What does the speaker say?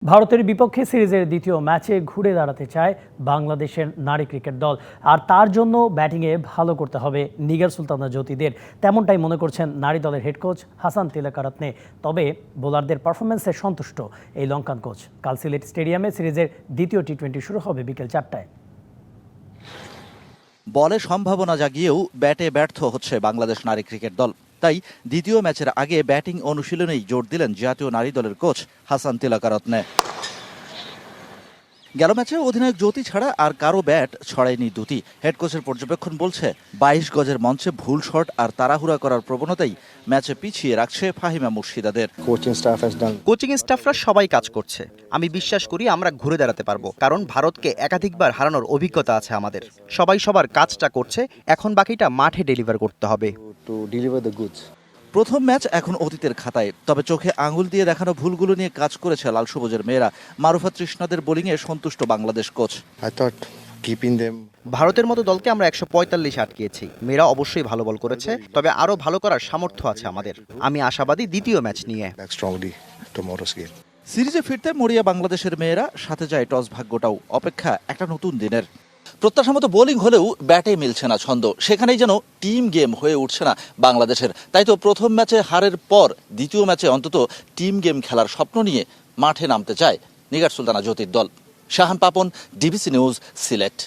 ভারতের বিপক্ষে সিরিজের দ্বিতীয় ম্যাচে ঘুরে দাঁড়াতে চায় বাংলাদেশের নারী ক্রিকেট দল। আর তার জন্য ব্যাটিংয়ে ভালো করতে হবে নিগার সুলতানা জ্যোতিদের। তেমনটাই মনে করছেন নারী দলের হেড কোচ হাসান তিলাকারাত্নে। তবে বোলারদের পারফরমেন্সে সন্তুষ্ট এই লঙ্কান কোচ। কাল সিলেট স্টেডিয়ামে সিরিজের দ্বিতীয় টি-20 শুরু হবে বিকেল 4টায়। বলে সম্ভাবনা জাগিয়েও ব্যাটে ব্যর্থ হচ্ছে বাংলাদেশ নারী ক্রিকেট দল। তাই দ্বিতীয় ম্যাচের আগে ব্যাটিং অনুশীলনেই জোর দিলেন জাতীয় নারী দলের কোচ হাসান তিলাকারাত্নে। গেল ম্যাচে অধিনায়ক জ্যোতি ছাড়া আর কারো ব্যাট ছড়ায়নি দুটি। হেড কোচের পর্যবেক্ষণ বলছে 22 গজের মঞ্চে ভুল শট আর তাড়াহুড়া করার প্রবণতাই ম্যাচে পিছিয়ে রাখছে ফাহিমা মুর্শিদাদের। কোচিং স্টাফরা সবাই কাজ করছে। আমি বিশ্বাস করি আমরা ঘুরে দাঁড়াতে পারবো, কারণ ভারতকে একাধিকবার হারানোর অভিজ্ঞতা আছে আমাদের। সবাই সবার কাজটা করছে, এখন বাকিটা মাঠে ডেলিভার করতে হবে। প্রথম ম্যাচ এখন অতীতের খাতায়, তবে চোখে আঙুল দিয়ে দেখানো ভুলগুলো নিয়ে কাজ করেছে লাল সবুজের মেয়েরা। মারুফা তৃষ্ণাদের বোলিংয়ে সন্তুষ্ট বাংলাদেশ কোচ। ভারতের মতো দলকে আমরা 145 আটকিয়েছি। মেয়েরা অবশ্যই ভালো বল করেছে, তবে আরো ভালো করার সামর্থ্য আছে আমাদের। আমি আশাবাদী দ্বিতীয় ম্যাচ নিয়ে। সিরিজে ফিরতে মরিয়া বাংলাদেশের মেয়েরা, সাথে যায় টস ভাগ্যটাও। অপেক্ষা একটা নতুন দিনের। প্রত্যাশা মতো বোলিং হলেও ব্যাটে মিলছে না ছন্দ। সেখানেই যেন টিম গেম হয়ে উঠছে না বাংলাদেশের। তাই তো প্রথম ম্যাচে হারের পর দ্বিতীয় ম্যাচে অন্তত টিম গেম খেলার স্বপ্ন নিয়ে মাঠে নামতে চায় নিগার সুলতানা জ্যোতির দল। Shahan Papon, DBC news, Sylhet.